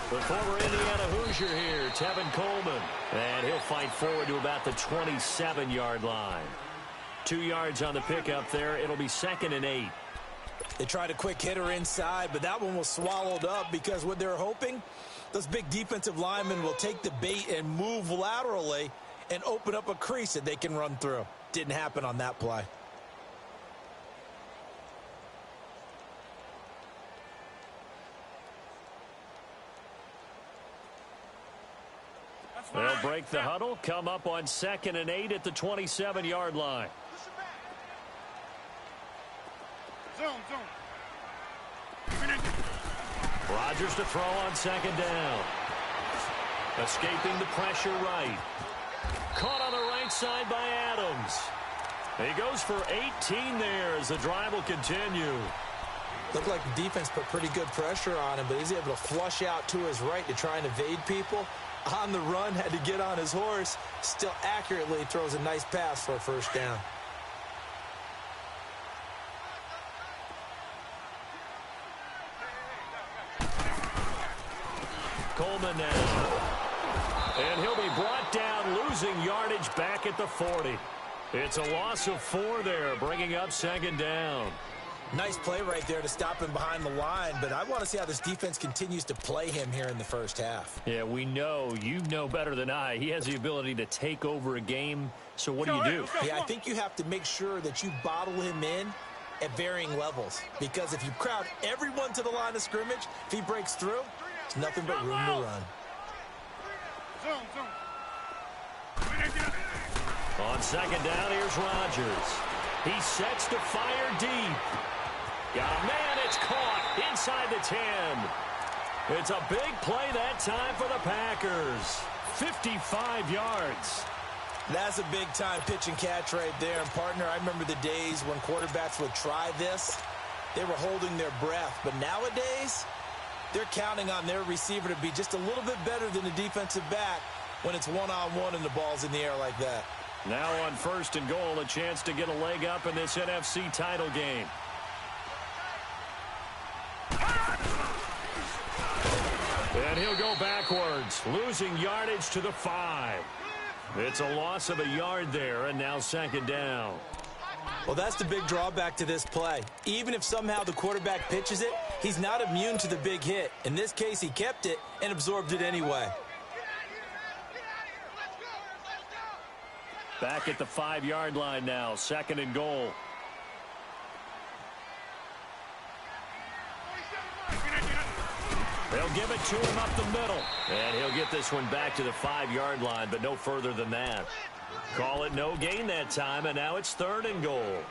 The former Indiana Hoosier here, Tevin Coleman. And he'll fight forward to about the 27-yard line. 2 yards on the pickup there. It'll be 2nd and 8. They tried a quick hitter inside, but that one was swallowed up because what they're hoping, those big defensive linemen will take the bait and move laterally and open up a crease that they can run through. Didn't happen on that play. They'll break the huddle, come up on 2nd and 8 at the 27-yard line. Rodgers to throw on 2nd down. Escaping the pressure right. Caught on the right side by Adams. He goes for 18 there as the drive will continue. Looked like the defense put pretty good pressure on him, but he's able to flush out to his right to try and evade people. On the run, had to get on his horse. Still accurately throws a nice pass for a first down. Coleman now. And he'll be brought down, losing yardage back at the 40. It's a loss of 4 there, bringing up 2nd down. Nice play right there to stop him behind the line, but I want to see how this defense continues to play him here in the first half. Yeah, we know. You know better than I. He has the ability to take over a game, so what do? Yeah, I think you have to make sure that you bottle him in at varying levels, because if you crowd everyone to the line of scrimmage, if he breaks through, it's nothing but room to run. On 2nd down, here's Rodgers. He sets to fire deep. Got a man, it's caught inside the 10. It's a big play that time for the Packers. 55 yards. That's a big-time pitch and catch right there. And, partner, I remember the days when quarterbacks would try this. They were holding their breath. But nowadays, they're counting on their receiver to be just a little bit better than the defensive back when it's one-on-one and the ball's in the air like that. Now on 1st and goal, a chance to get a leg up in this NFC title game. And he'll go backwards, losing yardage to the 5. It's a loss of a yard there, and now 2nd down. Well, that's the big drawback to this play. Even if somehow the quarterback pitches it, he's not immune to the big hit. In this case, he kept it and absorbed it anyway. Back at the 5-yard line now, 2nd and goal. They'll give it to him up the middle. And he'll get this one back to the 5-yard line, but no further than that. Call it no gain that time, and now it's 3rd and goal.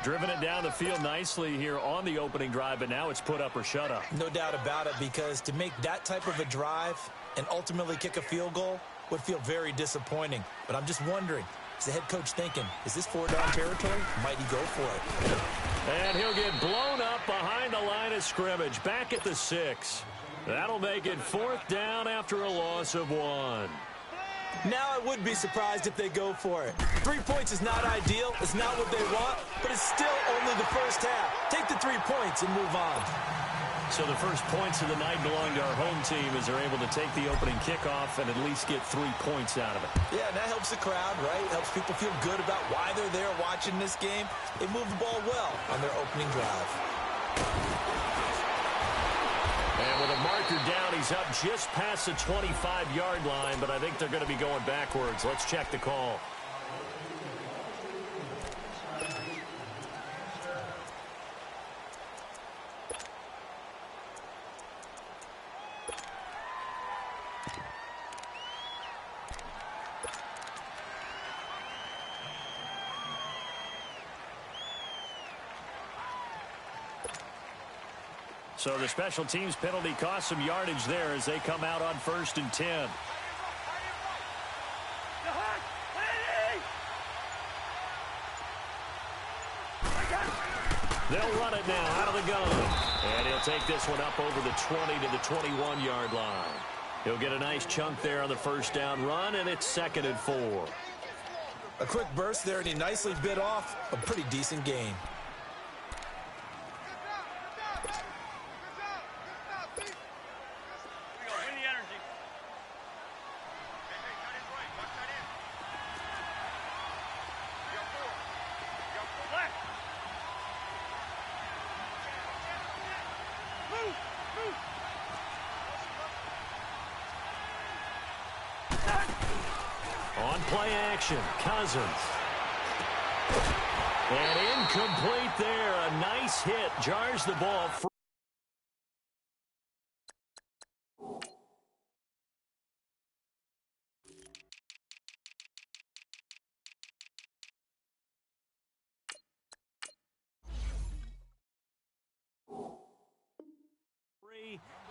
Driven it down the field nicely here on the opening drive, but now it's put up or shut up. No doubt about it, because to make that type of a drive and ultimately kick a field goal would feel very disappointing. But I'm just wondering, is the head coach thinking, is this 4-down territory? Might he go for it? And he'll get blown up behind the line of scrimmage, back at the 6. That'll make it 4th down after a loss of 1. Now I would be surprised if they go for it. 3 points is not ideal. It's not what they want, but it's still only the first half. Take the 3 points and move on. So the first points of the night belong to our home team as they're able to take the opening kickoff and at least get 3 points out of it. Yeah, and that helps the crowd, right? Helps people feel good about why they're there watching this game. They move the ball well on their opening drive. And with a marker down, he's up just past the 25-yard line, but I think they're going to be going backwards. Let's check the call. So the special teams penalty cost some yardage there as they come out on 1st and 10. They'll run it now out of the gun. And he'll take this one up over the 20 to the 21-yard line. He'll get a nice chunk there on the 1st down run, and it's 2nd and 4. A quick burst there, and he nicely bit off a pretty decent gain. On play action, Cousins. And incomplete there. A nice hit. Jars the ball free.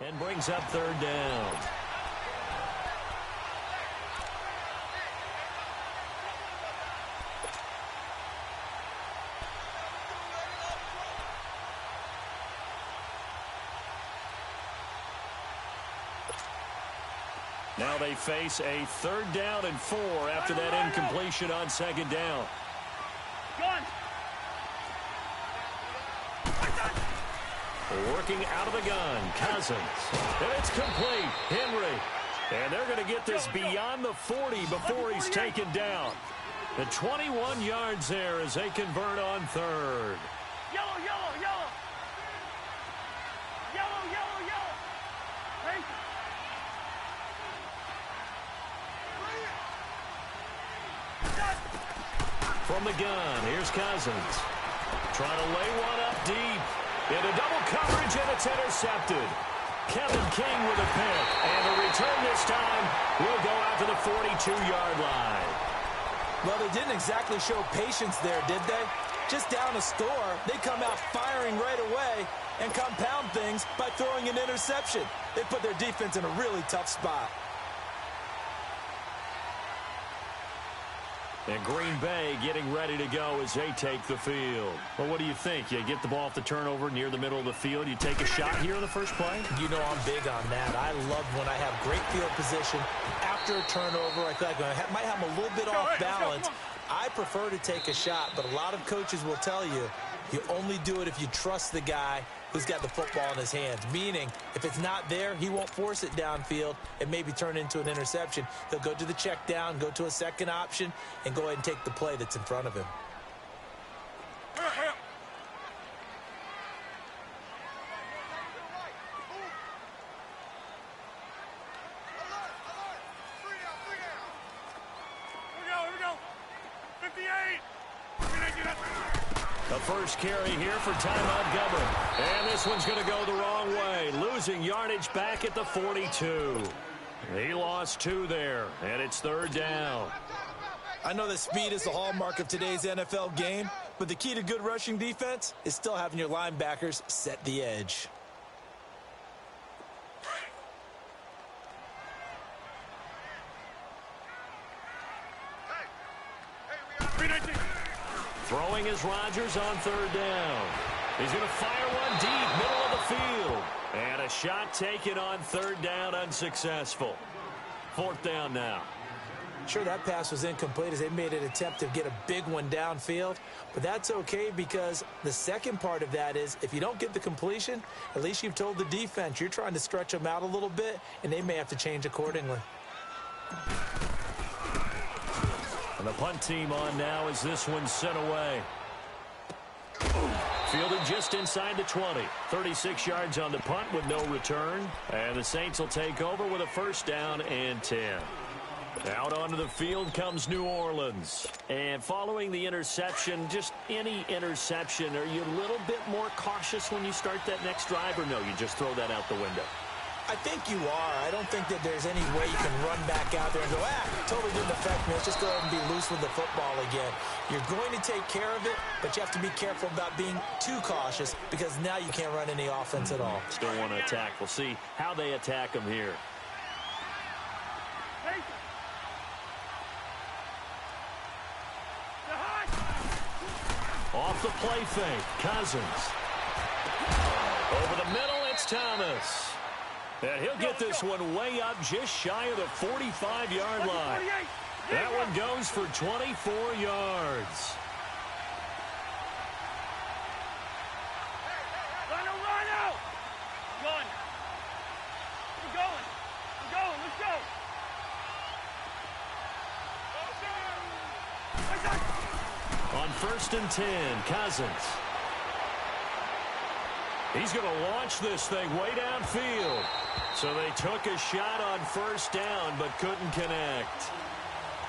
And brings up third down. Now they face a 3rd down and 4 after that incompletion on 2nd down. Working out of the gun, Cousins. And it's complete. Henry. And they're going to get this beyond the 40 before he's taken down. The 21 yards there as they convert on 3rd. Yellow, yellow, yellow. Yellow, yellow, yellow. Hey. From the gun, here's Cousins. Trying to lay one up deep. Into double coverage, and it's intercepted. Kevin King with a pick. And the return this time will go out to the 42-yard line. Well, they didn't exactly show patience there, did they? Just down a score, they come out firing right away and compound things by throwing an interception. They put their defense in a really tough spot. And Green Bay getting ready to go as they take the field. Well, what do you think? You get the ball off the turnover near the middle of the field. You take a shot here in the first play? You know I'm big on that. I love when I have great field position after a turnover. I feel like I might have a little bit off balance. I prefer to take a shot, but a lot of coaches will tell you, you only do it if you trust the guy who's got the football in his hands. Meaning, if it's not there, he won't force it downfield and maybe turn it into an interception. He'll go to the check down, go to a second option, and go ahead and take the play that's in front of him. Here we go. 58. The first carry here for Ty Montgomery. And this one's going to go the wrong way. Losing yardage back at the 42. He lost 2 there, and it's 3rd down. I know that speed is the hallmark of today's NFL game, but the key to good rushing defense is still having your linebackers set the edge. Throwing is Rodgers on 3rd down. He's going to fire one deep, middle of the field. And a shot taken on 3rd down, unsuccessful. 4th down now. Sure, that pass was incomplete as they made an attempt to get a big one downfield, but that's okay because the second part of that is if you don't get the completion, at least you've told the defense you're trying to stretch them out a little bit, and they may have to change accordingly. And the punt team on now as this one's sent away. Fielded just inside the 20. 36 yards on the punt with no return. And the Saints will take over with a 1st down and 10. Out onto the field comes New Orleans. And following the interception, just any interception, are you a little bit more cautious when you start that next drive, or no, you just throw that out the window? I think you are. I don't think that there's any way you can run back out there and go, totally didn't affect me. Let's just go ahead and be loose with the football again. You're going to take care of it, but you have to be careful about being too cautious because now you can't run any offense at all. Still want to attack. We'll see how they attack them here. Off the play fake, Cousins. Over the middle, it's Thomas. And he'll get this one way up just shy of the 45-yard line. That one goes for 24 yards. Rhino! Run! We're going! Let's go! On 1st and 10, Cousins. He's going to launch this thing way downfield. So they took a shot on 1st down but couldn't connect.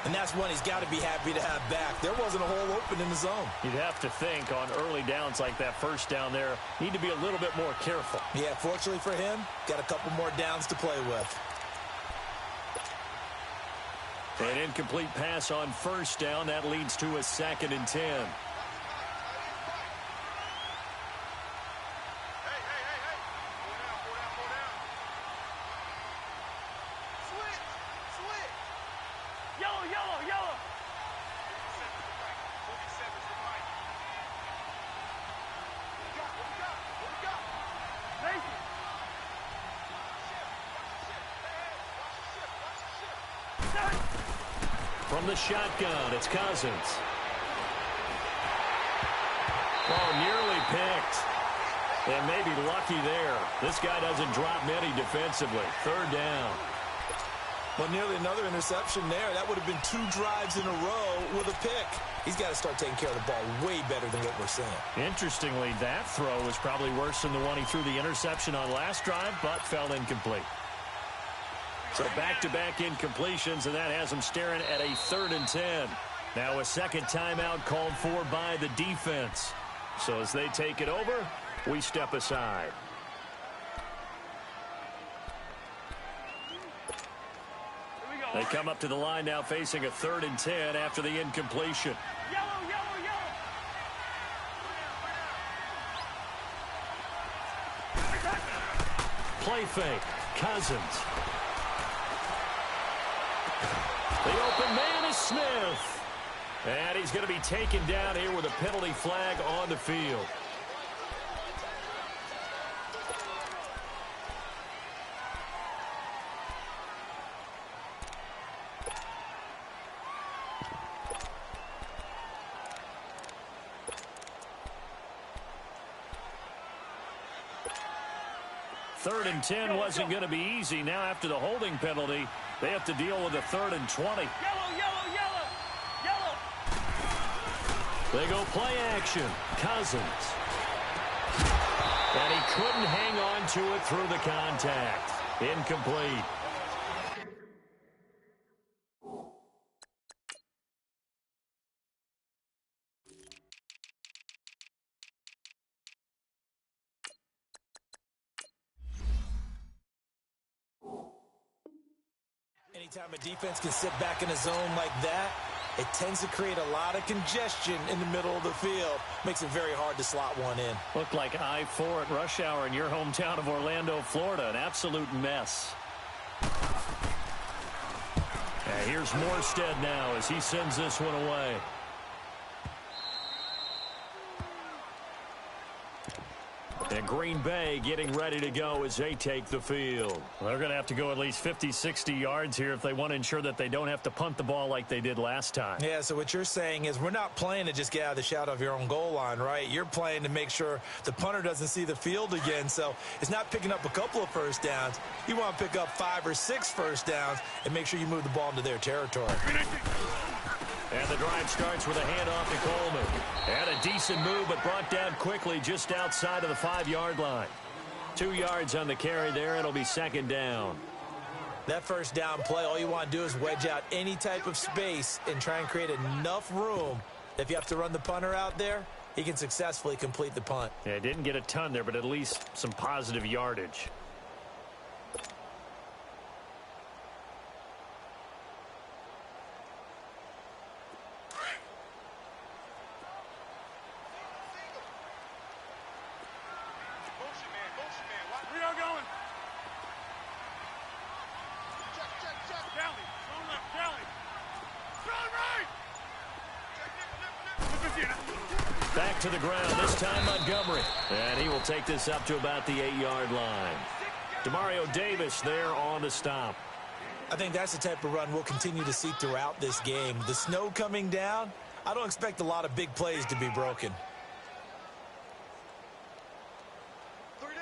And that's one he's got to be happy to have back. There wasn't a hole open in the zone. You'd have to think on early downs like that first down there, need to be a little bit more careful. Yeah, fortunately for him, got a couple more downs to play with. An incomplete pass on first down. That leads to a 2nd and 10. From the shotgun, it's Cousins. Oh, nearly picked. And maybe lucky there. This guy doesn't drop many defensively. 3rd down. Well, nearly another interception there. That would have been 2 drives in a row with a pick. He's got to start taking care of the ball way better than what we're seeing. Interestingly, that throw was probably worse than the one he threw the interception on last drive, but fell incomplete. So back-to-back incompletions, and that has him staring at a 3rd and 10. Now a second timeout called for by the defense. So as they take it over, we step aside. They come up to the line now facing a 3rd and 10 after the incompletion. Yellow, yellow, yellow. Play fake. Cousins. The open man is Smith. And he's going to be taken down here with a penalty flag on the field. Third and 10 wasn't going to be easy. Now after the holding penalty, they have to deal with a 3rd and 20. Yellow, yellow, yellow, yellow. They go play action. Cousins. And he couldn't hang on to it through the contact. Incomplete. Anytime a defense can sit back in a zone like that, it tends to create a lot of congestion in the middle of the field. Makes it very hard to slot one in. Looked like I-4 at rush hour in your hometown of Orlando, Florida. An absolute mess. And here's Morstead now as he sends this one away. And Green Bay getting ready to go as they take the field. Well, they're going to have to go at least 50, 60 yards here if they want to ensure that they don't have to punt the ball like they did last time. Yeah, so what you're saying is we're not playing to just get out of the shadow of your own goal line, right? You're playing to make sure the punter doesn't see the field again. So it's not picking up a couple of first downs. You want to pick up 5 or 6 first downs and make sure you move the ball into their territory. And the drive starts with a handoff to Coleman. And a decent move, but brought down quickly just outside of the 5-yard line. 2 yards on the carry there. It'll be 2nd down. That first down play, all you want to do is wedge out any type of space and try and create enough room. If you have to run the punter out there, he can successfully complete the punt. Yeah, didn't get a ton there, but at least some positive yardage. Back to the ground, this time Montgomery. And he will take this up to about the 8-yard line. Demario Davis there on the stop. I think that's the type of run we'll continue to see throughout this game. The snow coming down, I don't expect a lot of big plays to be broken. 3 down,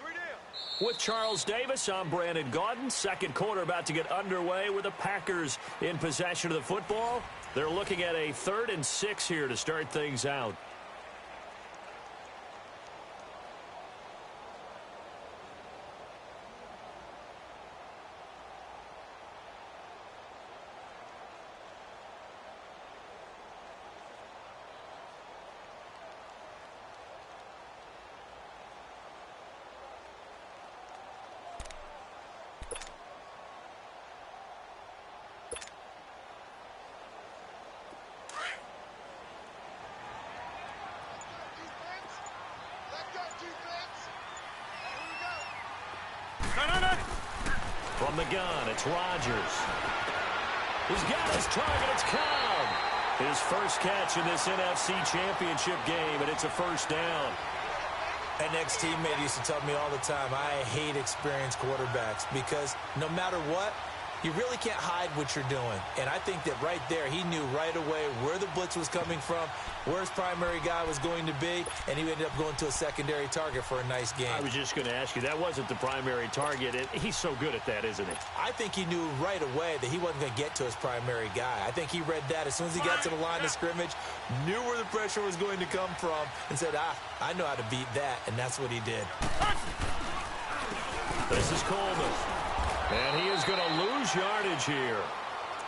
3 down. With Charles Davis, I'm Brandon Gaudin. Second quarter about to get underway with the Packers in possession of the football. They're looking at a 3rd and 6 here to start things out. From the gun, it's Rodgers. He's got his target. It's Cobb. His first catch in this NFC Championship game, and it's a first down. An ex-teammate used to tell me all the time, I hate experienced quarterbacks because no matter what, you really can't hide what you're doing. And I think that right there, he knew right away where the blitz was coming from, where his primary guy was going to be, and he ended up going to a secondary target for a nice game. I was just going to ask you, that wasn't the primary target. He's so good at that, isn't he? I think he knew right away that he wasn't going to get to his primary guy. I think he read that as soon as he got to the line of scrimmage, knew where the pressure was going to come from, and said, I know how to beat that, and that's what he did. This is Coleman. And he is going to lose yardage here.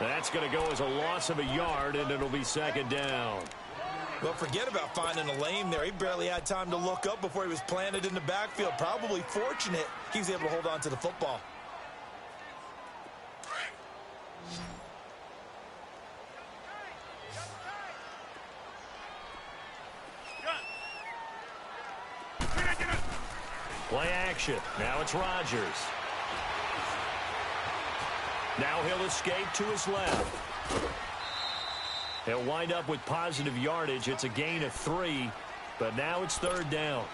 That's going to go as a loss of a yard, and it'll be second down. Well, forget about finding a lane there. He barely had time to look up before he was planted in the backfield. Probably fortunate he was able to hold on to the football. Play action. Now it's Rodgers. Now he'll escape to his left. He'll wind up with positive yardage. It's a gain of 3, but now it's third down.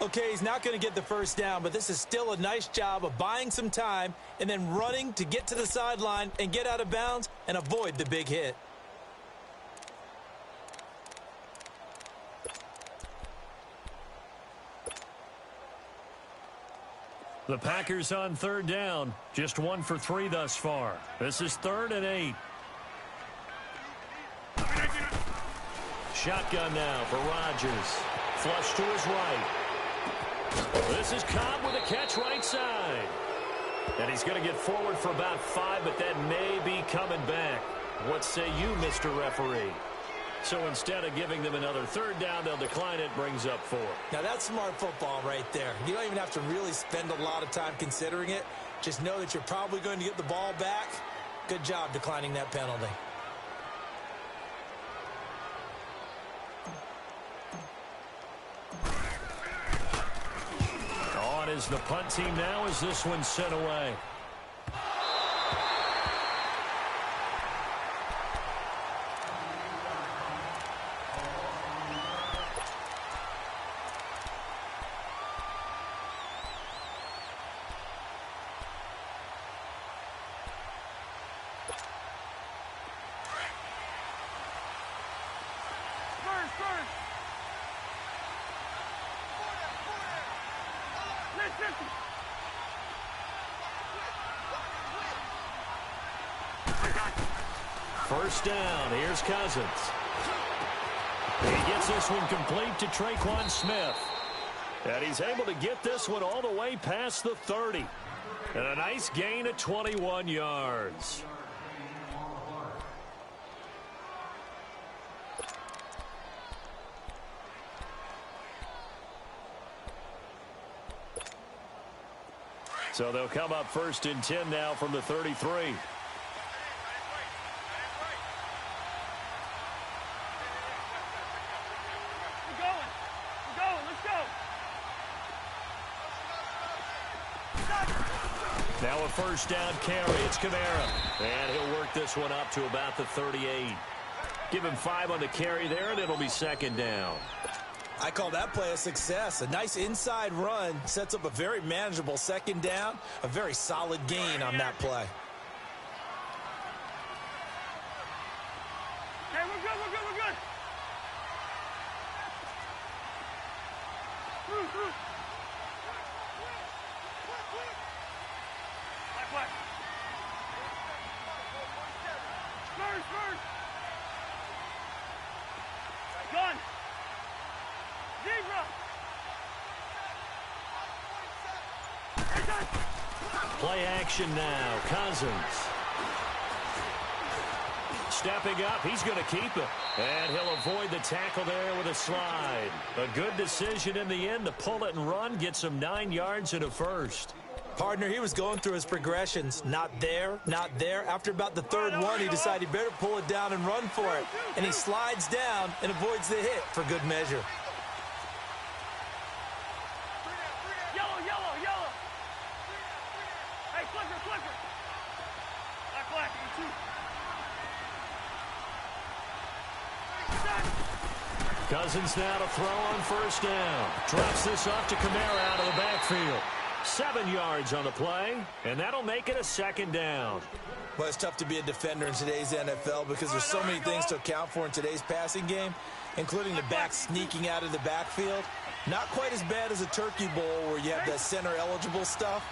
Okay, he's not going to get the first down, but this is still a nice job of buying some time and then running to get to the sideline and get out of bounds and avoid the big hit. The Packers on third down. Just 1 for 3 thus far. This is 3rd and 8. Shotgun now for Rodgers. Flush to his right. This is Cobb with a catch right side. And he's going to get forward for about 5, but that may be coming back. What say you, Mr. Referee? So instead of giving them another third down, they'll decline it, brings up 4. Now, that's smart football right there. You don't even have to really spend a lot of time considering it. Just know that you're probably going to get the ball back. Good job declining that penalty. On is the punt team now as this one's sent away. First down. Here's Cousins. He gets this one complete to Traquan Smith. And he's able to get this one all the way past the 30. And a nice gain of 21 yards. So they'll come up 1st and 10 now from the 33. Now a first down carry. It's Kamara. And he'll work this one up to about the 38. Give him 5 on the carry there, and it'll be second down. I call that play a success. A nice inside run sets up a very manageable second down. A very solid gain on that play. Hey, we're good, we're good, we're good. First. Gun. Zebra. Play action now. Cousins. Stepping up. He's going to keep it. And he'll avoid the tackle there with a slide. A good decision in the end to pull it and run. Get some 9 yards and a first. Partner, he was going through his progressions. Not there, not there. After about the third one, he decided he better pull it down and run for it. And he slides down and avoids the hit for good measure. Yellow. Hey, Flicker. Black, you too. Cousins now to throw on first down. Drops this off to Kamara out of the backfield. 7 yards on the play, and that'll make it a second down. Well, it's tough to be a defender in today's NFL because there's so many things to account for in today's passing game, including the back sneaking out of the backfield. Not quite as bad as a Turkey Bowl where you have that center-eligible stuff,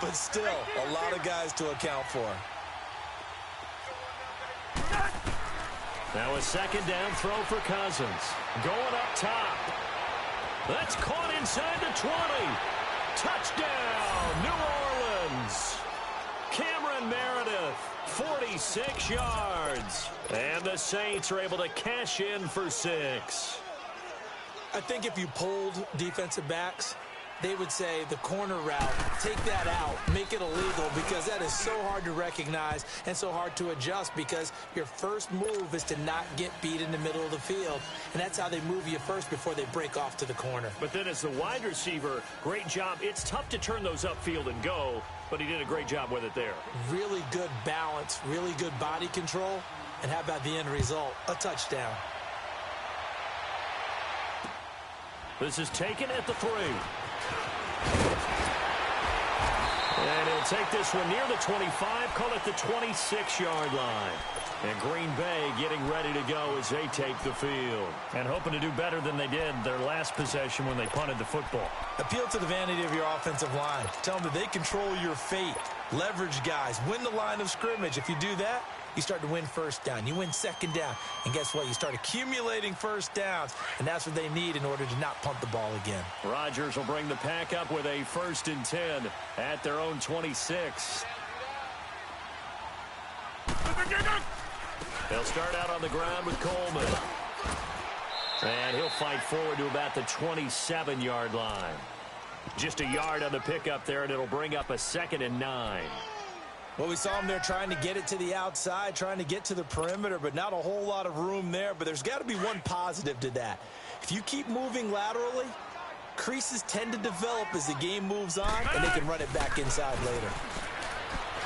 but still a lot of guys to account for. Now a second down throw for Cousins. Going up top. That's caught inside the 20. Touchdown, New Orleans. Cameron Meredith, 46 yards. And the Saints are able to cash in for 6. I think if you polled defensive backs, they would say the corner route, take that out, make it illegal, because that is so hard to recognize and so hard to adjust because your first move is to not get beat in the middle of the field. And that's how they move you first before they break off to the corner. But then as the wide receiver, great job. It's tough to turn those upfield and go, but he did a great job with it there. Really good balance, really good body control. And how about the end result? A touchdown. This is taken at the 3. And he'll take this one near the 25, call it the 26-yard line. And Green Bay getting ready to go as they take the field. And hoping to do better than they did their last possession when they punted the football. Appeal to the vanity of your offensive line. Tell them that they control your fate. Leverage guys. Win the line of scrimmage. If you do that, you start to win first down. You win second down. And guess what? You start accumulating first downs. And that's what they need in order to not punt the ball again. Rodgers will bring the pack up with a 1st and 10 at their own 26. They'll start out on the ground with Coleman. And he'll fight forward to about the 27-yard line. Just a yard on the pickup there, and it'll bring up a 2nd and 9. Well, we saw him there trying to get it to the outside, trying to get to the perimeter, but not a whole lot of room there. But there's got to be one positive to that. If you keep moving laterally, creases tend to develop as the game moves on, and they can run it back inside later.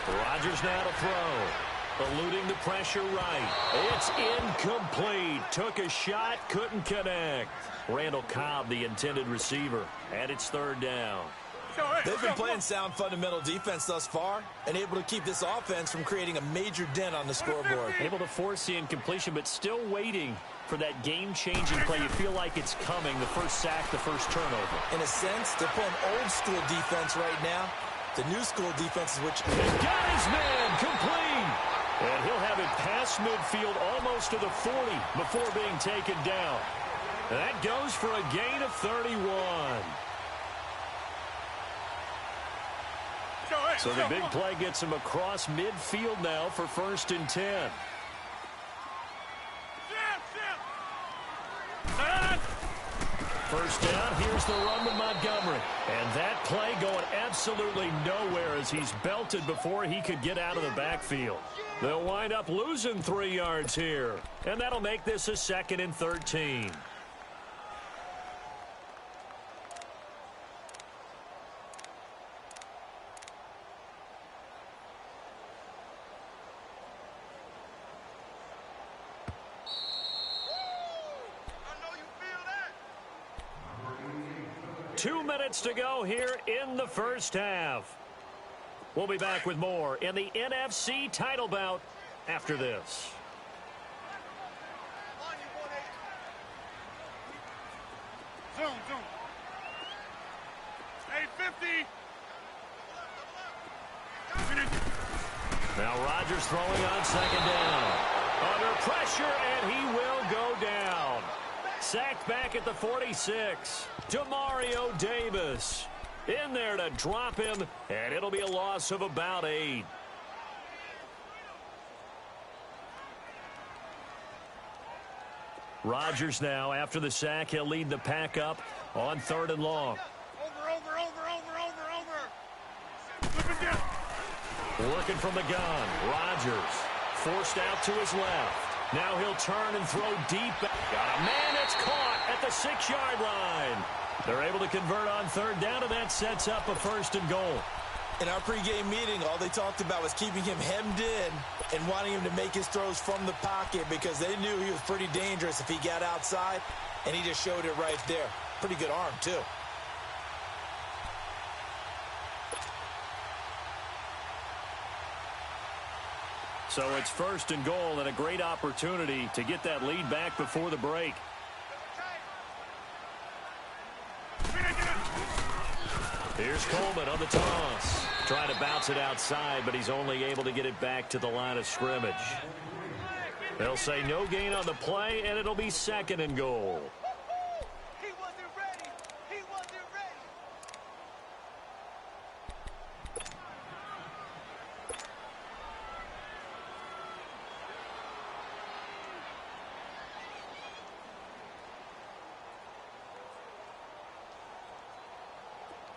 Rodgers now to throw. Eluding the pressure right. It's incomplete. Took a shot, couldn't connect. Randall Cobb, the intended receiver, and it's 3rd down. They've been playing sound fundamental defense thus far and able to keep this offense from creating a major dent on the scoreboard. Able to force the incompletion, but still waiting for that game-changing play. You feel like it's coming, the first sack, the first turnover. In a sense, they're playing old-school defense right now. The new-school defense is which... He got his man complete. And he'll have it past midfield almost to the 40 before being taken down. And that goes for a gain of 31. So the big play gets him across midfield now for 1st and 10. First down, here's the run with Montgomery. And that play going absolutely nowhere as he's belted before he could get out of the backfield. They'll wind up losing 3 yards here. And that'll make this a 2nd and 13. Two minutes to go here in the first half. We'll be back with more in the NFC title bout after this. Zoom. Hey, 50. Now Rodgers throwing on 2nd down. Under pressure, and he will go down. Sacked back at the 46. Demario Davis in there to drop him, and it'll be a loss of about 8. Rodgers now, after the sack, he'll lead the pack up on 3rd and long. Over. Working from the gun, Rodgers forced out to his left. Now he'll turn and throw deep. Got a man that's caught at the 6-yard line. They're able to convert on 3rd down, and that sets up a 1st and goal. In our pregame meeting, all they talked about was keeping him hemmed in and wanting him to make his throws from the pocket because they knew he was pretty dangerous if he got outside, and he just showed it right there. Pretty good arm, too. So it's 1st and goal and a great opportunity to get that lead back before the break. Here's Coleman on the toss. Trying to bounce it outside, but he's only able to get it back to the line of scrimmage. They'll say no gain on the play, and it'll be 2nd and goal. He wasn't ready. He wasn't ready.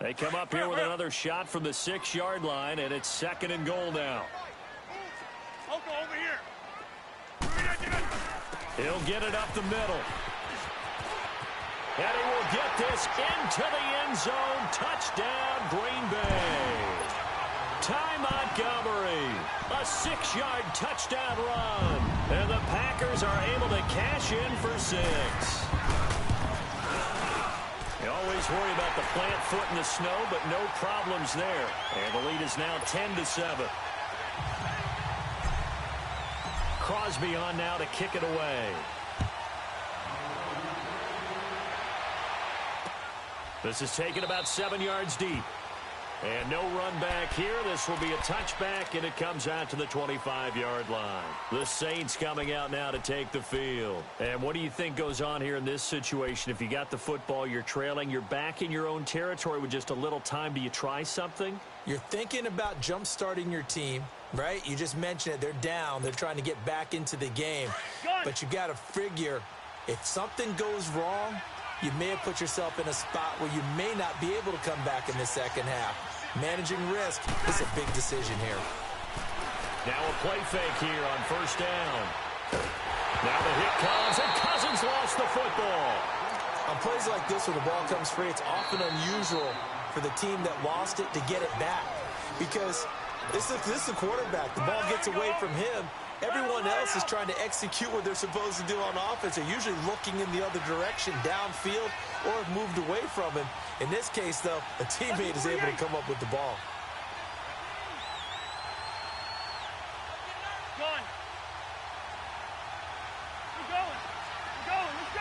They come up here with another shot from the 6-yard line, and it's 2nd and goal now. I'll go over here. He'll get it up the middle. And he will get this into the end zone. Touchdown, Green Bay. Ty Montgomery, a 6-yard touchdown run. And the Packers are able to cash in for 6. You always worry about the plant foot in the snow, but no problems there. And the lead is now 10-7. Crosby on now to kick it away. This is taken about 7 yards deep. And no run back here. This will be a touchback, and it comes out to the 25-yard line. The Saints coming out now to take the field. And what do you think goes on here in this situation? If you got the football, you're trailing, you're back in your own territory with just a little time. Do you try something? You're thinking about jump-starting your team, right? You just mentioned it. They're down. They're trying to get back into the game. But you got to figure if something goes wrong, you may have put yourself in a spot where you may not be able to come back in the second half. Managing risk is a big decision here. Now a play fake here on 1st down. Now the hit comes, and Cousins lost the football. On plays like this where the ball comes free, it's often unusual for the team that lost it to get it back. Because this is the quarterback. The ball gets away from him. Everyone else is trying to execute what they're supposed to do on offense. They're usually looking in the other direction, downfield, or have moved away from him. In this case, though, a teammate is able to come up with the ball. Going. We're going. We're going. Let's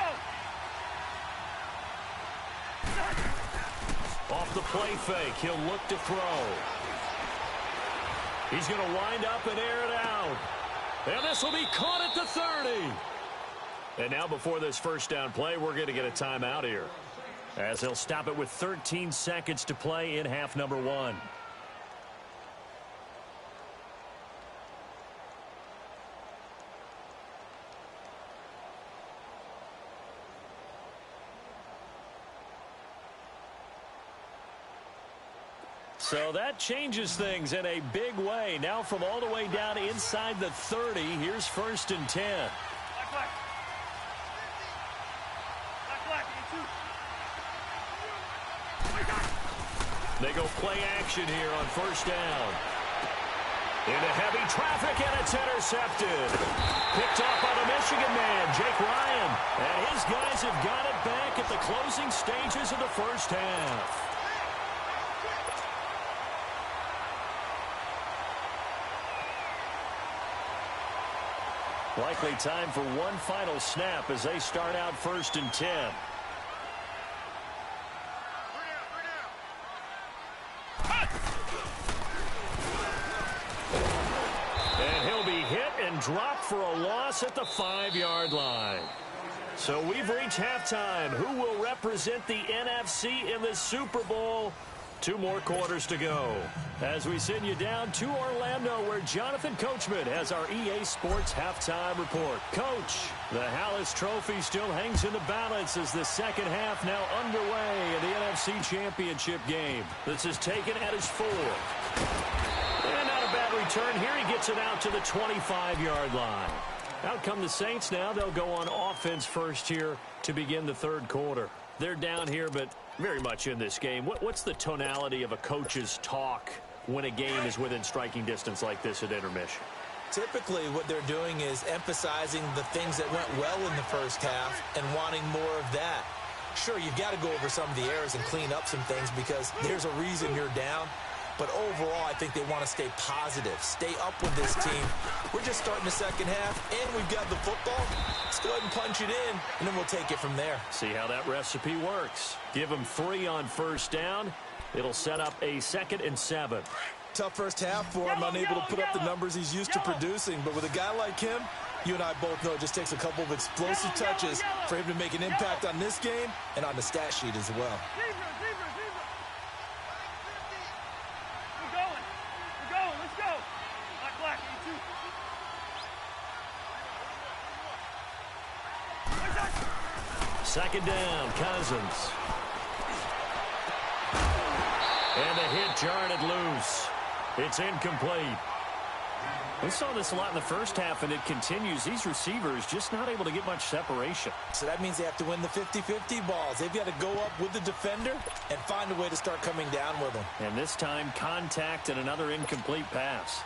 go. Off the play fake, he'll look to throw. He's going to wind up and air it out. And this will be caught at the 30. And now before this 1st down play, we're going to get a timeout here, as he'll stop it with 13 seconds to play in half number 1. So that changes things in a big way. Now from all the way down inside the 30, here's 1st and 10. They go play action here on 1st down. Into heavy traffic, and it's intercepted. Picked off by the Michigan man, Jake Ryan. And his guys have got it back at the closing stages of the 1st half. Likely time for one final snap as they start out 1st and 10. And he'll be hit and dropped for a loss at the 5-yard line. So we've reached halftime. Who will represent the NFC in the Super Bowl? 2 more quarters to go as we send you down to Orlando, where Jonathan Coachman has our EA Sports halftime report. Coach, the Hallis Trophy still hangs in the balance as the second half now underway in the NFC Championship game. This is taken at his 4th. And not a bad return here. He gets it out to the 25-yard line. Out come the Saints now. They'll go on offense first here to begin the 3rd quarter. They're down here, but very much in this game. What's the tonality of a coach's talk when a game is within striking distance like this at intermission? Typically, what they're doing is emphasizing the things that went well in the first half and wanting more of that. Sure, you've got to go over some of the errors and clean up some things because there's a reason you're down. But overall, I think they want to stay positive, stay up with this team. We're just starting the second half, and we've got the football. Let's go ahead and punch it in, and then we'll take it from there. See how that recipe works. Give them 3 on first down. It'll set up a 2nd and 7. Tough first half for him, unable to put up the numbers he's used to producing. But with a guy like him, you and I both know it just takes a couple of explosive touches for him to make an impact on this game and on the stat sheet as well. Second down, Cousins. And the hit jarred it loose. It's incomplete. We saw this a lot in the first half, and it continues. These receivers just not able to get much separation. So that means they have to win the 50-50 balls. They've got to go up with the defender and find a way to start coming down with them. And this time, contact and another incomplete pass.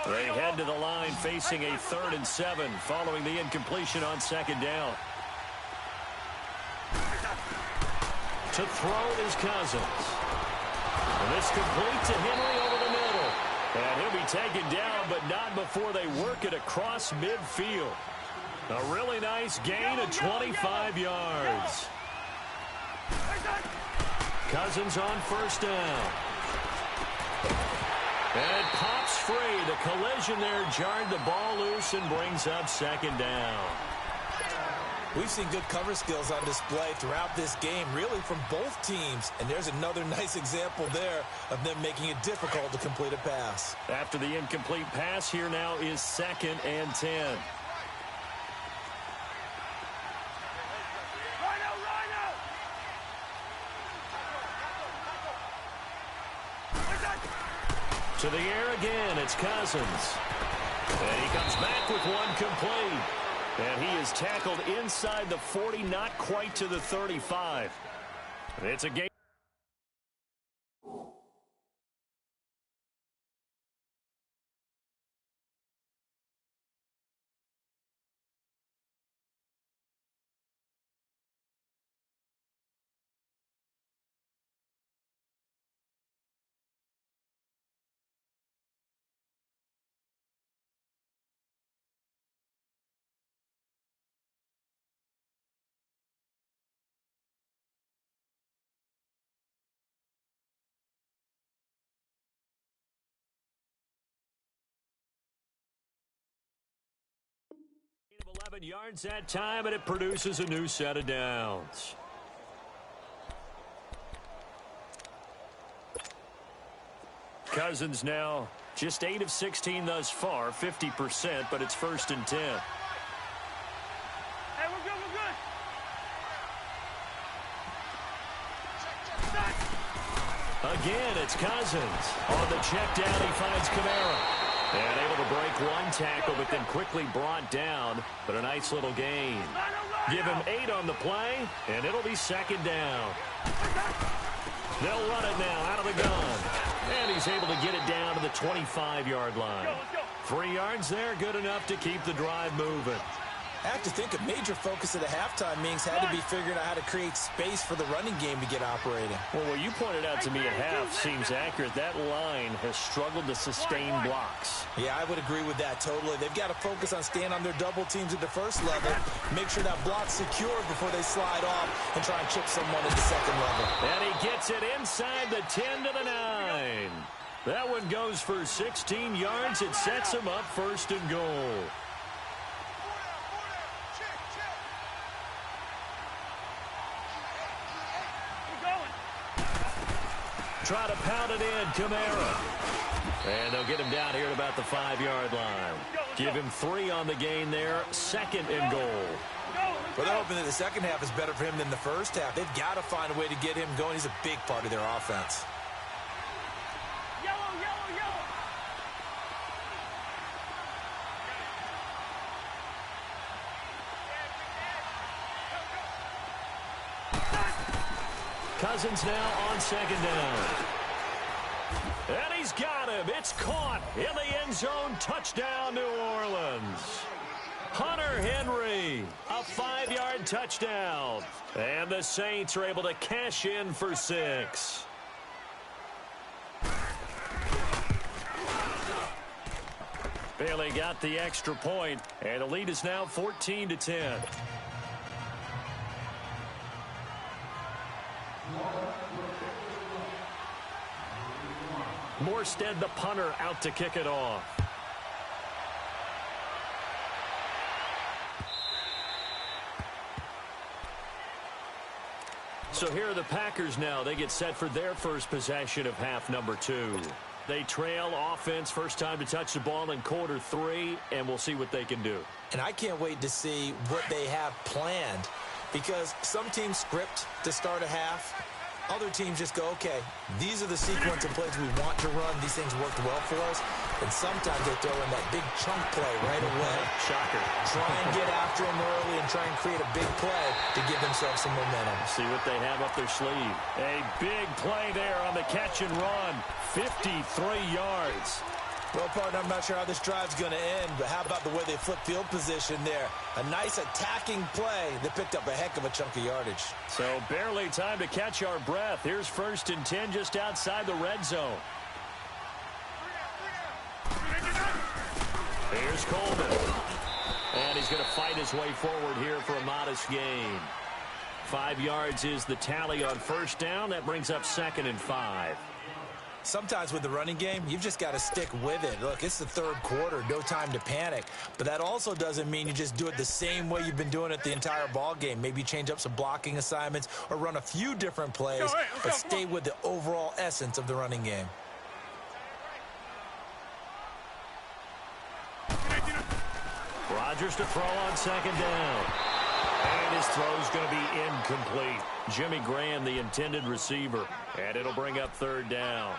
They head to the line facing a 3rd and 7 following the incompletion on second down. To throw is Cousins. And this complete to Henry over the middle. And he'll be taken down, but not before they work it across midfield. A really nice gain of 25 yards. Cousins on first down. And it pops free. The collision there jarred the ball loose and brings up second down. We've seen good cover skills on display throughout this game, really from both teams. And there's another nice example there of them making it difficult to complete a pass. After the incomplete pass, here now is 2nd and 10. To the air again, it's Cousins. And he comes back with one complete. And he is tackled inside the 40, not quite to the 35. It's a game. Of 11 yards that time, and it produces a new set of downs. Cousins now just 8 of 16 thus far, 50%, but it's 1st and 10. Hey, we're good, we're good. Again, it's Cousins. On the check down, he finds Kamara. And able to break one tackle, but then quickly brought down. But a nice little gain. Give him 8 on the play, and it'll be 2nd down. They'll run it now out of the gun. And he's able to get it down to the 25-yard line. 3 yards there, good enough to keep the drive moving. I have to think a major focus of the halftime meetings had to be figuring out how to create space for the running game to get operating. Well, what you pointed out to me at half seems accurate. That line has struggled to sustain blocks. Yeah, I would agree with that totally. They've got to focus on staying on their double teams at the first level, make sure that block's secured before they slide off and try and chip someone at the second level. And he gets it inside the 10 to the 9. That one goes for 16 yards. It sets him up 1st and goal. Try to pound it in, Kamara. And they'll get him down here at about the 5-yard line. Give him 3 on the gain there, 2nd and goal. Well, they're hoping that the second half is better for him than the first half. They've got to find a way to get him going. He's a big part of their offense. Yellow, yellow, yellow. Cousins now on 2nd down. And he's got him. It's caught in the end zone. Touchdown, New Orleans. Hunter Henry, a 5-yard touchdown. And the Saints are able to cash in for 6. Bailey got the extra point, and the lead is now 14-10. Morstead, the punter, out to kick it off. So here are the Packers now. They get set for their first possession of half number 2. They trail offense, first time to touch the ball in quarter 3, and we'll see what they can do. And I can't wait to see what they have planned, because some teams script to start a half. Other teams just go, okay, these are the sequence of plays we want to run. These things worked well for us. And sometimes they throw in that big chunk play right away. Shocker. Try and get after them early and try and create a big play to give themselves some momentum. See what they have up their sleeve. A big play there on the catch and run. 53 yards. Well, partner, I'm not sure how this drive's going to end, but how about the way they flip field position there? A nice attacking play that picked up a heck of a chunk of yardage. So barely time to catch our breath. Here's 1st and 10 just outside the red zone. Here's Coleman. And he's going to fight his way forward here for a modest gain. 5 yards is the tally on first down. That brings up 2nd and 5. Sometimes with the running game, you've just got to stick with it. Look, it's the 3rd quarter, no time to panic. But that also doesn't mean you just do it the same way you've been doing it the entire ball game. Maybe change up some blocking assignments or run a few different plays, but stay with the overall essence of the running game. Rodgers to throw on 2nd down. And his throw's going to be incomplete. Jimmy Graham, the intended receiver. And it'll bring up 3rd down.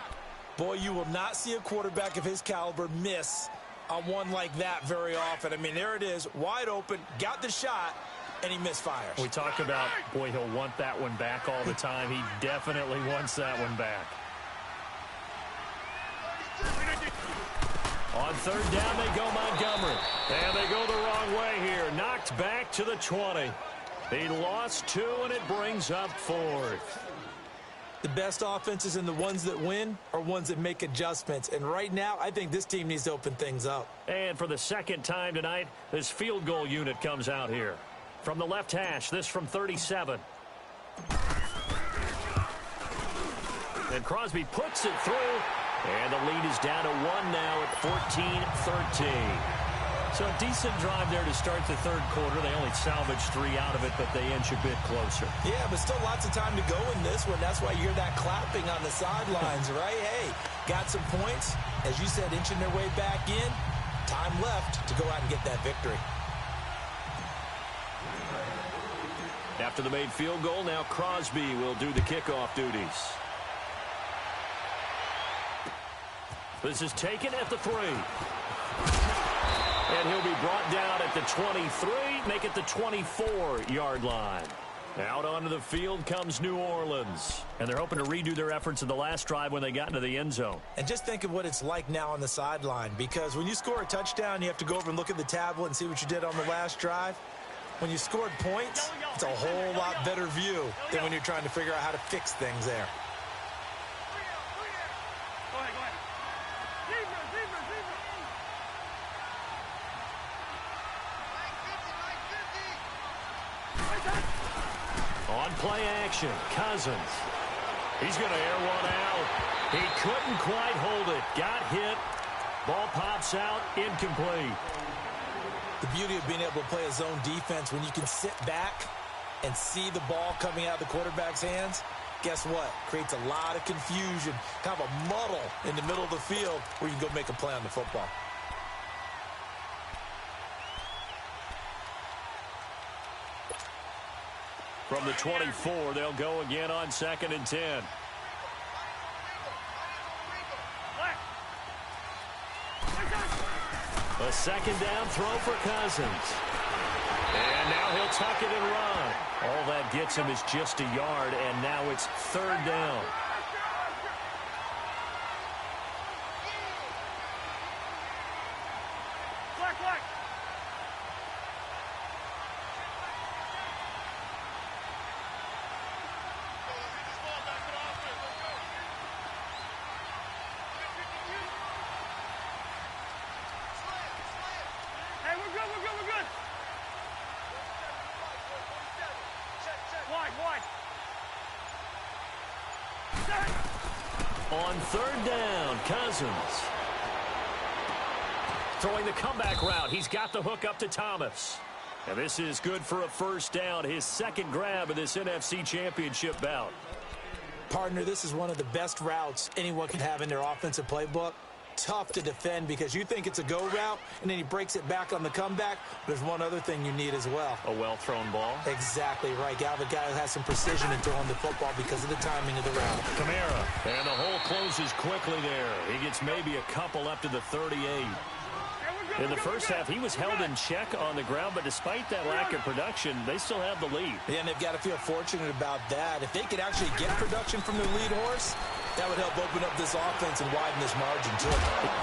Boy, you will not see a quarterback of his caliber miss on one like that very often. I mean, there it is, wide open, got the shot, and he misfires. We talk about, boy, he'll want that one back all the time. He definitely wants that one back. On 3rd down, they go Montgomery. And they go the wrong way here. Knocked back to the 20. He lost 2, and it brings up 4th. The best offenses and the ones that win are ones that make adjustments. And right now, I think this team needs to open things up. And for the 2nd time tonight, this field goal unit comes out here. From the left hash, this from 37. And Crosby puts it through. And the lead is down to 1 now at 14-13. So a decent drive there to start the 3rd quarter. They only salvaged 3 out of it, but they inch a bit closer. Yeah, but still lots of time to go in this one. That's why you hear that clapping on the sidelines, right? Hey, got some points. As you said, inching their way back in. Time left to go out and get that victory. After the made field goal, now Crosby will do the kickoff duties. This is taken at the 3. And he'll be brought down at the 23, make it the 24-yard line. Out onto the field comes New Orleans. And they're hoping to redo their efforts in the last drive when they got into the end zone. And just think of what it's like now on the sideline, because when you score a touchdown, you have to go over and look at the tablet and see what you did on the last drive. When you scored points, it's a whole lot better view than when you're trying to figure out how to fix things there. On play action, Cousins. He's going to air one out. He couldn't quite hold it. Got hit. Ball pops out, incomplete. The beauty of being able to play a zone defense, when you can sit back and see the ball coming out of the quarterback's hands, guess what? Creates a lot of confusion, kind of a muddle in the middle of the field where you can go make a play on the football. From the 24, they'll go again on 2nd and 10. A 2nd down throw for Cousins. And now he'll tuck it and run. All that gets him is just a yard, and now it's 3rd down. Black. Hey, we're good. Wide. On third down, Cousins. Throwing the comeback route. He's got the hook up to Thomas. And this is good for a first down. His second grab of this NFC Championship bout. Partner, this is one of the best routes anyone can have in their offensive playbook. Tough to defend because you think it's a go route, and then he breaks it back on the comeback. There's one other thing you need as well. A well-thrown ball. Exactly right. Got a guy who has some precision in throwing the football because of the timing of the route. Kamara. And the hole closes quickly there. He gets maybe a couple up to the 38. In the first half, he was held in check on the ground, but despite that lack of production, they still have the lead. Yeah, and they've got to feel fortunate about that. If they could actually get production from their lead horse, that would help open up this offense and widen this margin, too.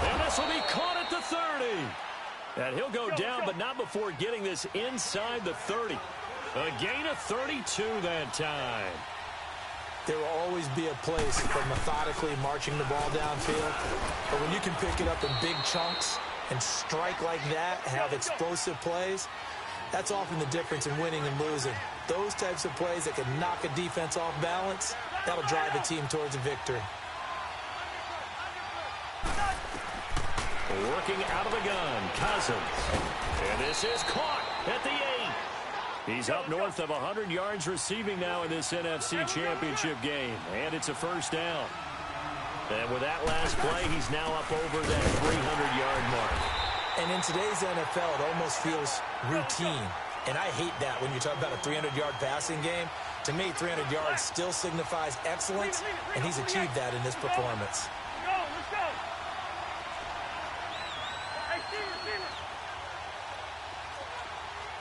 And this will be caught at the 30. And he'll go down, but not before getting this inside the 30. A gain of 32 that time. There will always be a place for methodically marching the ball downfield. But when you can pick it up in big chunks and strike like that, have explosive plays, that's often the difference in winning and losing. Those types of plays that can knock a defense off balance, that'll drive a team towards a victory. Working out of the gun, Cousins. And this is caught at the 8. He's up north of 100 yards receiving now in this NFC Championship game. And it's a first down. And with that last play, he's now up over that 300-yard mark. And in today's NFL, it almost feels routine. And I hate that when you talk about a 300-yard passing game. To me, 300 yards still signifies excellence, and he's achieved that in this performance. Let's go. Hey, receiver.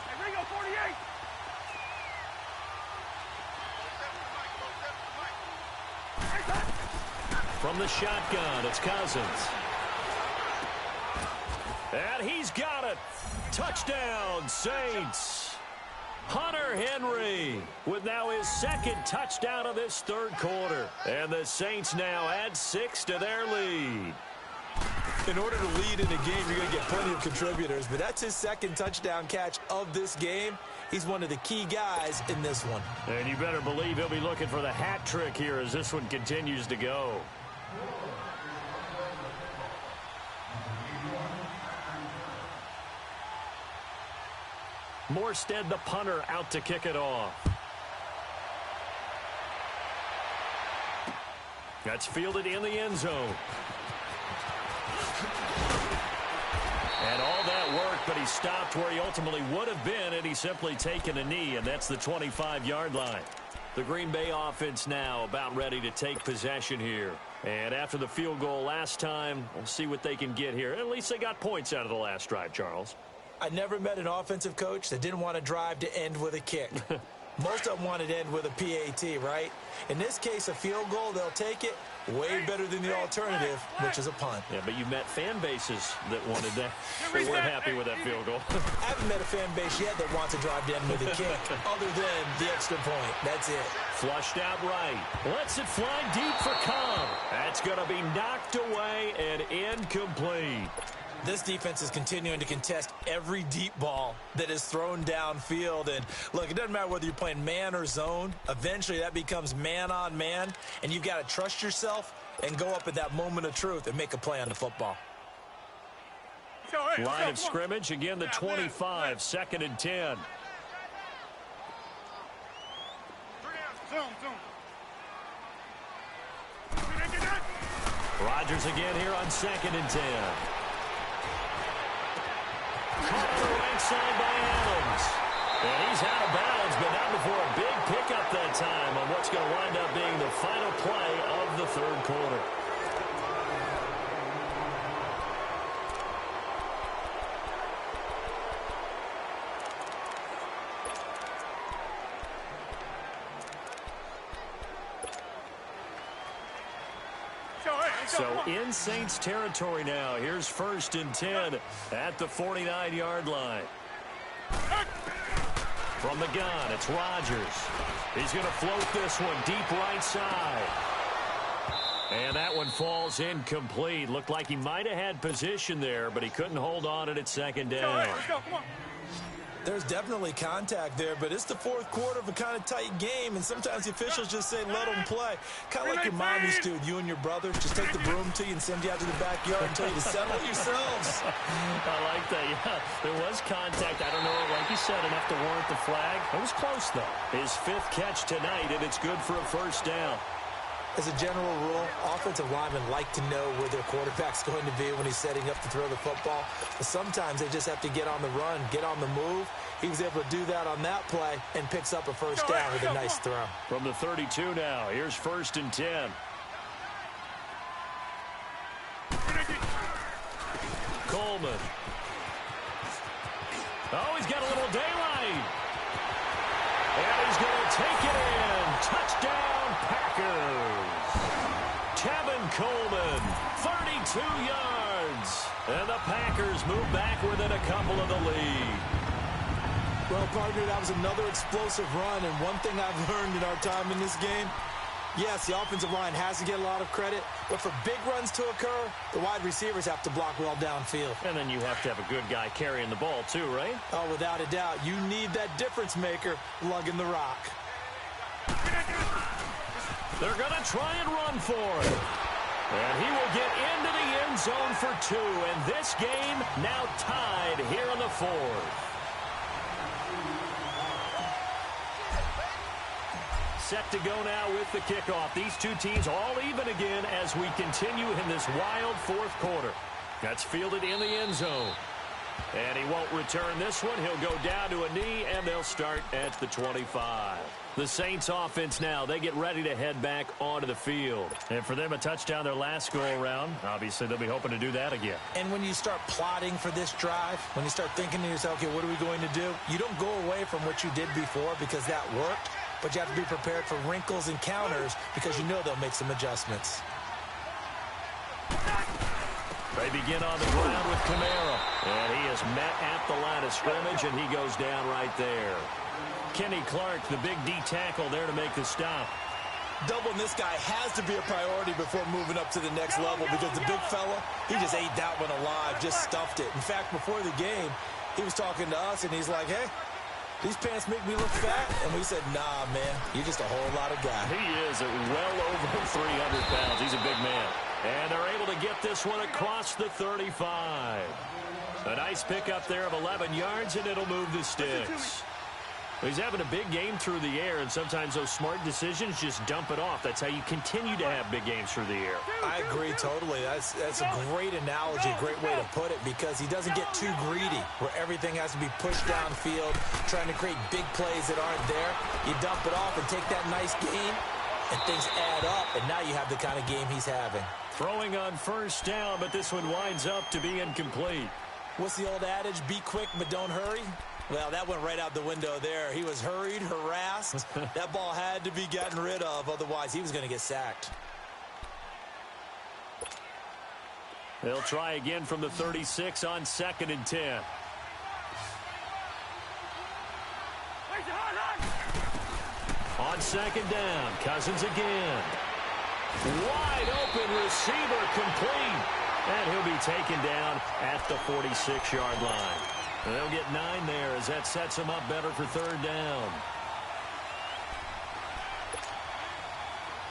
Hey, Ringo, 48. From the shotgun, it's Cousins. And he's got it. Touchdown, Saints. Hunter Henry with now his second touchdown of this third quarter. And the Saints now add 6 to their lead. In order to lead in a game, you're going to get plenty of contributors, but that's his second touchdown catch of this game. He's one of the key guys in this one. And you better believe he'll be looking for the hat trick here as this one continues to go. Morstead, the punter, out to kick it off. That's fielded in the end zone. And all that work, but he stopped where he ultimately would have been, and he's simply taken a knee, and that's the 25-yard line. The Green Bay offense now about ready to take possession here. And after the field goal last time, we'll see what they can get here. At least they got points out of the last drive, Charles. I never met an offensive coach that didn't want to drive to end with a kick. Most of them wanted to end with a PAT, right? In this case, a field goal, they'll take it. Way better than the alternative, which is a punt. Yeah, but you met fan bases that wanted that. They weren't happy with that field goal. I haven't met a fan base yet that wants to drive to end with a kick, other than the extra point. That's it. Flushed out right. Lets it fly deep for Cobb. That's going to be knocked away and incomplete. This defense is continuing to contest every deep ball that is thrown downfield. And look, it doesn't matter whether you're playing man or zone. Eventually, that becomes man on man. And you've got to trust yourself and go up at that moment of truth and make a play on the football. Line of scrimmage, again, the 25, 2nd and 10. Rodgers again here on 2nd and 10. Caught on the right side by Adams. And he's out of bounds, but not before a big pickup that time on what's going to wind up being the final play of the third quarter. So in Saints territory now. Here's 1st and 10 at the 49-yard line. From the gun, it's Rodgers. He's going to float this one deep right side. And that one falls incomplete. Looked like he might have had position there, but he couldn't hold on at 2nd down. Let's go, come on. There's definitely contact there, but it's the 4th quarter of a kind of tight game, and sometimes the officials just say let them play. Kind of like your mom used to with you and your brother. Just take the broom to you and send you out to the backyard and tell you to settle it yourselves. I like that, yeah. There was contact. I don't know, like you said, enough to warrant the flag. It was close, though. His 5th catch tonight, and it's good for a 1st down. As a general rule, offensive linemen like to know where their quarterback's going to be when he's setting up to throw the football. But sometimes they just have to get on the run, get on the move. He was able to do that on that play and picks up a 1st down with a nice throw. From the 32 now, here's 1st and 10. Coleman. Oh, he's got a little daylight. And he's going to take it in. Touchdown, Packers. Tevin Coleman, 32 yards. And the Packers move back within a couple of the lead. Well, partner, that was another explosive run, and one thing I've learned in our time in this game, yes, the offensive line has to get a lot of credit, but for big runs to occur, the wide receivers have to block well downfield. And then you have to have a good guy carrying the ball, too, right? Oh, without a doubt. You need that difference maker lugging the rock. They're going to try and run for it. And he will get into the end zone for 2, and this game now tied here in the 4th. Set to go now with the kickoff. These two teams all even again as we continue in this wild 4th quarter. That's fielded in the end zone. And he won't return this one. He'll go down to a knee, and they'll start at the 25. The Saints offense now, they get ready to head back onto the field. And for them, a touchdown their last go-around. Obviously, they'll be hoping to do that again. And when you start plotting for this drive, when you start thinking to yourself, okay, what are we going to do? You don't go away from what you did before because that worked. But you have to be prepared for wrinkles and counters because you know they'll make some adjustments. They begin on the ground with Kamara. And he is met at the line of scrimmage, and he goes down right there. Kenny Clark, the big D tackle there to make the stop. Doubling this guy has to be a priority before moving up to the next level because the big fella, he just ate that one alive, just stuffed it. In fact, before the game, he was talking to us, and he's like, hey, these pants make me look fat. And we said, nah, man, you're just a whole lot of guy. He is at well over 300 pounds. He's a big man. And they're able to get this one across the 35. A nice pickup there of 11 yards, and it'll move the sticks. He's having a big game through the air, and sometimes those smart decisions just dump it off. That's how you continue to have big games through the air. I agree totally. That's a great analogy, great way to put it, because he doesn't get too greedy where everything has to be pushed downfield, trying to create big plays that aren't there. You dump it off and take that nice gain, and things add up, and now you have the kind of game he's having. Throwing on 1st down, but this one winds up to be incomplete. What's the old adage? Be quick, but don't hurry. Well, that went right out the window there. He was hurried, harassed. That ball had to be gotten rid of, otherwise he was going to get sacked. They'll try again from the 36 on 2nd and 10. On 2nd down, Cousins again. Wide open receiver complete. And he'll be taken down at the 46-yard line. And they'll get 9 there as that sets him up better for 3rd down.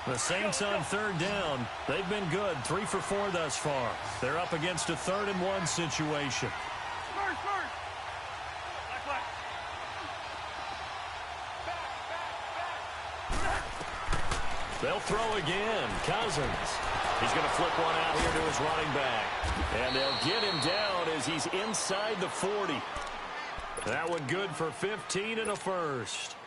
The Saints on 3rd down. They've been good, 3 for 4 thus far. They're up against a 3rd and 1 situation. They'll throw again. Cousins. He's going to flip one out here to his running back. And they'll get him down as he's inside the 40. That one good for 15 and a first.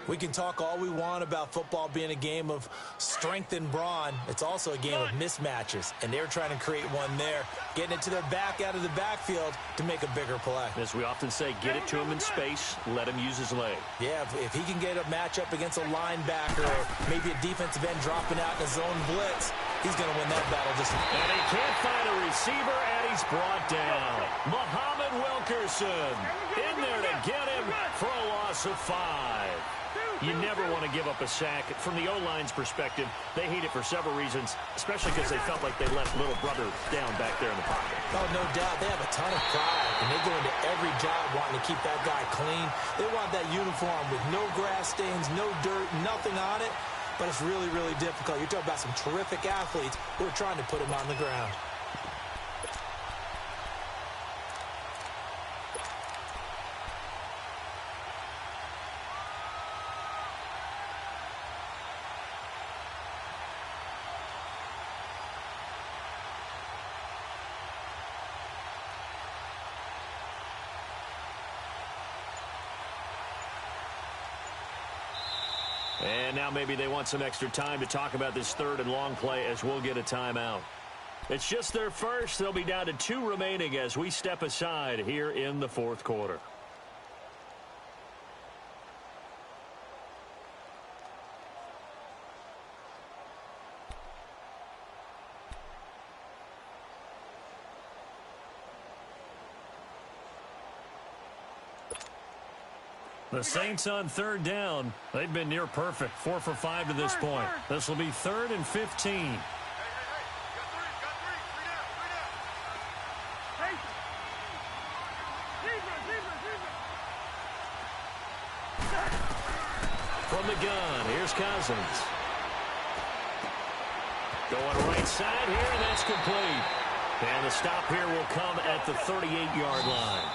We can talk all we want about football being a game of strength and brawn. It's also a game of mismatches, and they're trying to create one there, getting it to their back out of the backfield to make a bigger play. As we often say, get it to him in space, let him use his leg. Yeah, if he can get a matchup against a linebacker or maybe a defensive end dropping out in a zone blitz, He's going to win that battle just... And he can't find a receiver, and he's brought down. Muhammad Wilkerson in there to get him for a loss of 5. You never want to give up a sack. From the O-line's perspective, they hate it for several reasons, especially because they felt like they left little brother down back there in the pocket. Oh, no doubt. They have a ton of pride, and they go into every job wanting to keep that guy clean. They want that uniform with no grass stains, no dirt, nothing on it. But it's really, really difficult. You're talking about some terrific athletes who are trying to put him on the ground. And now maybe they want some extra time to talk about this 3rd and long play as we'll get a timeout. It's just their first. They'll be down to 2 remaining as we step aside here in the 4th quarter. The Saints on 3rd down. They've been near perfect. 4 for 5 to this point. This will be 3rd and 15. From the gun, here's Cousins. Going right side here, and that's complete. And the stop here will come at the 38-yard line.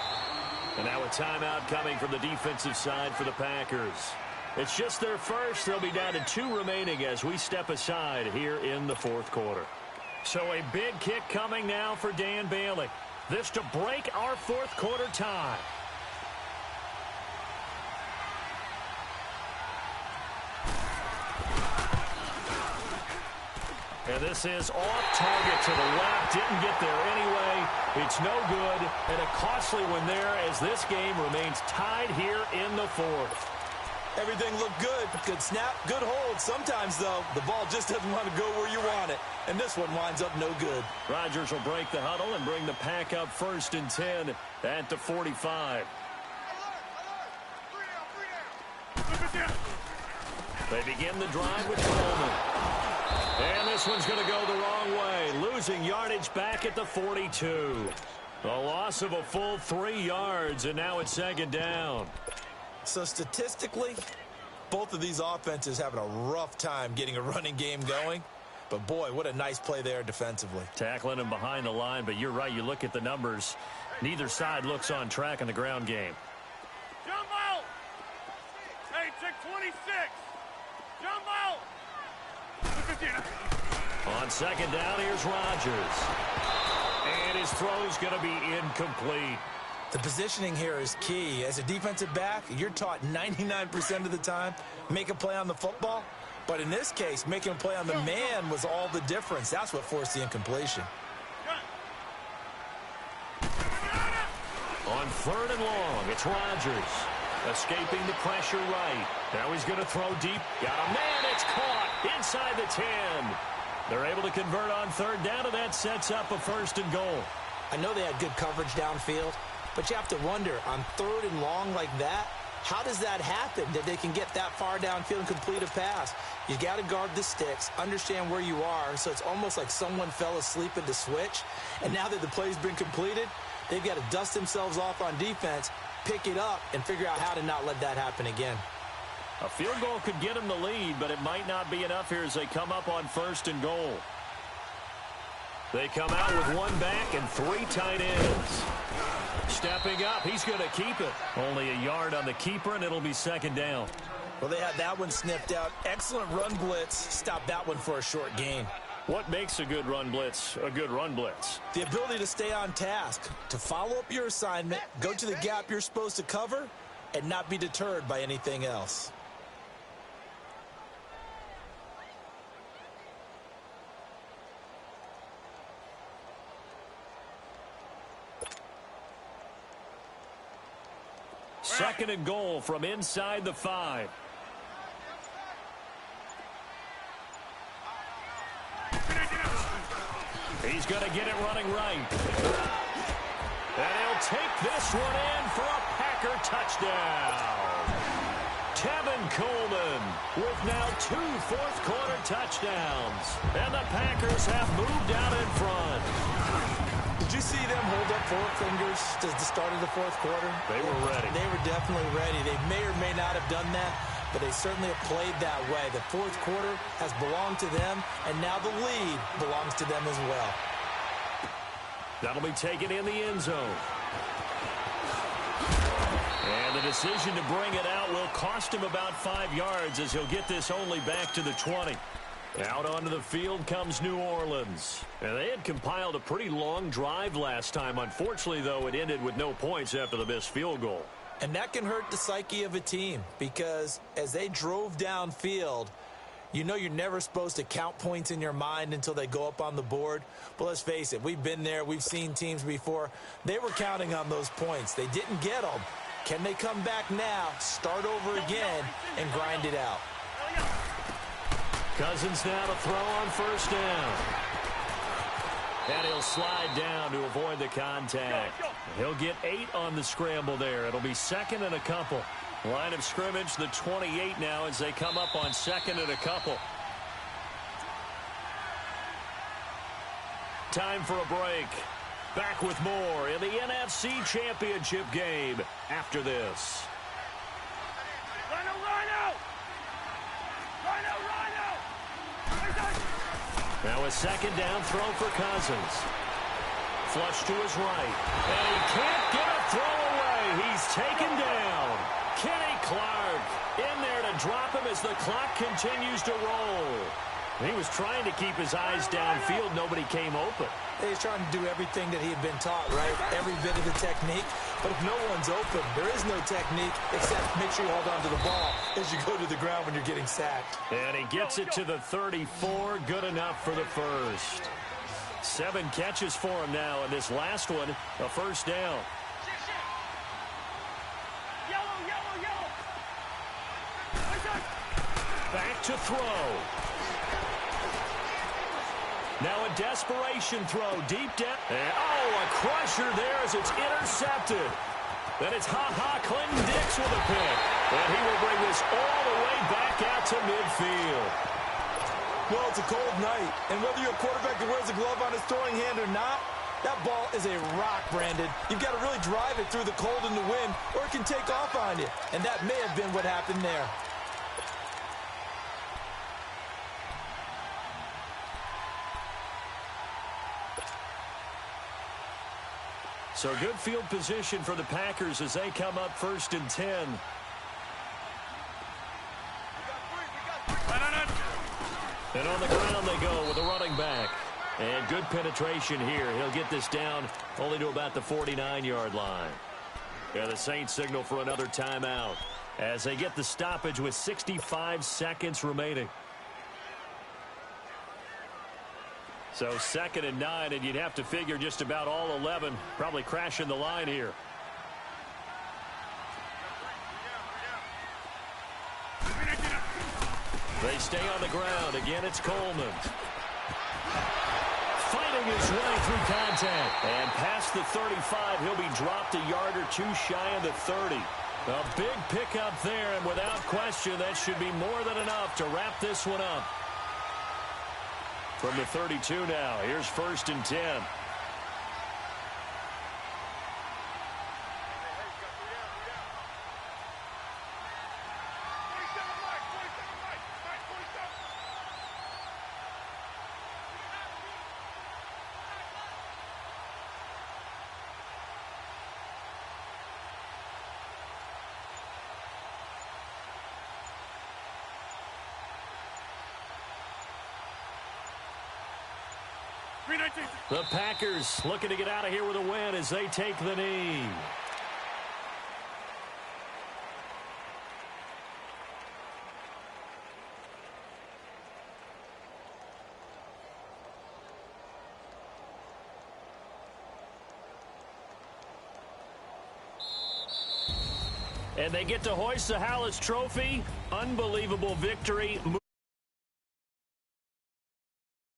And now a timeout coming from the defensive side for the Packers. It's just their first. They'll be down to 2 remaining as we step aside here in the 4th quarter. So a big kick coming now for Dan Bailey. This to break our 4th quarter tie. And this is off target to the left. Didn't get there anyway. It's no good. And a costly one there as this game remains tied here in the 4th. Everything looked good. Good snap, good hold. Sometimes, though, the ball just doesn't want to go where you want it. And this one winds up no good. Rodgers will break the huddle and bring the pack up 1st and 10 at the 45. They begin the drive with Coleman. And this one's going to go the wrong way. Losing yardage back at the 42. A loss of a full 3 yards, and now it's 2nd down. So statistically, both of these offenses having a rough time getting a running game going. But, boy, what a nice play there defensively. Tackling him behind the line, but you're right. You look at the numbers. Neither side looks on track in the ground game. Jump out! Hey, check 26! Jump out! On 2nd down, here's Rodgers. And his throw's going to be incomplete. The positioning here is key. As a defensive back, you're taught 99% of the time, make a play on the football. But in this case, making a play on the man was all the difference. That's what forced the incompletion. On 3rd and long, it's Rodgers. Escaping the pressure right. Now he's going to throw deep. Got a man, it's caught inside the 10. They're able to convert on 3rd down, and that sets up a 1st and goal. I know they had good coverage downfield, but you have to wonder, on 3rd and long like that, how does that happen that they can get that far downfield and complete a pass? You got to guard the sticks, understand where you are, so it's almost like someone fell asleep at the switch, and now that the play's been completed, they've got to dust themselves off on defense, pick it up, and figure out how to not let that happen again. A field goal could get them the lead, but it might not be enough here as they come up on 1st and goal. They come out with 1 back and 3 tight ends. Stepping up, he's going to keep it. Only a yard on the keeper, and it'll be 2nd down. Well, they had that one sniffed out. Excellent run blitz. Stop that one for a short gain. What makes a good run blitz a good run blitz? The ability to stay on task, to follow up your assignment, go to the gap you're supposed to cover, and not be deterred by anything else. Second and goal from inside the 5. going to get it running right. And he'll take this one in for a Packer touchdown. Tevin Coleman with now 2 fourth-quarter touchdowns. And the Packers have moved out in front. Did you see them hold up 4 fingers at the start of the fourth quarter? They were ready. They were definitely ready. They may or may not have done that, but they certainly have played that way. The fourth quarter has belonged to them, and now the lead belongs to them as well. That'll be taken in the end zone. And the decision to bring it out will cost him about 5 yards as he'll get this only back to the 20. Out onto the field comes New Orleans. And they had compiled a pretty long drive last time. Unfortunately, though, it ended with no points after the missed field goal. And that can hurt the psyche of a team because as they drove downfield, you know you're never supposed to count points in your mind until they go up on the board. But let's face it, we've been there. We've seen teams before. They were counting on those points. They didn't get them. Can they come back now, start over again, and grind it out? Cousins now to throw on first down. And he'll slide down to avoid the contact. He'll get 8 on the scramble there. It'll be 2nd and a couple. Line of scrimmage, the 28 now as they come up on 2nd and a couple. Time for a break. Back with more in the NFC Championship game after this. Rhino, Rhino! Rhino, Rhino! Now a 2nd down throw for Cousins. Flush to his right. And he can't get a throw away. He's taken down. Kenny Clark in there to drop him as the clock continues to roll. He was trying to keep his eyes downfield. Nobody came open. He's trying to do everything that he had been taught, right? Every bit of the technique. But if no one's open, there is no technique except make sure you hold on to the ball as you go to the ground when you're getting sacked. And he gets it to the 34. Good enough for the first. 7 catches for him now, and this last one, a first down. Yellow, yellow, yellow! Back to throw. Now a desperation throw deep down. And, a crusher there as it's intercepted. Then it's Clinton Dix with a pick. And he will bring this all the way back out to midfield. Well, it's a cold night, and whether you're a quarterback that wears a glove on his throwing hand or not, that ball is a rock, Brandon. You've got to really drive it through the cold and the wind, or it can take off on you. And that may have been what happened there. So good field position for the Packers as they come up 1st and 10. And on the ground they go with a running back. And good penetration here. He'll get this down only to about the 49-yard line. And the Saints signal for another timeout as they get the stoppage with 65 seconds remaining. So 2nd and 9, and you'd have to figure just about all 11 probably crashing the line here. They stay on the ground. Again, it's Coleman. Fighting his way through contact. And past the 35, he'll be dropped a yard or 2 shy of the 30. A big pickup there, and without question, that should be more than enough to wrap this one up. From the 32 now, here's 1st and 10. The Packers looking to get out of here with a win as they take the knee. And they get to hoist the Hallis Trophy. Unbelievable victory.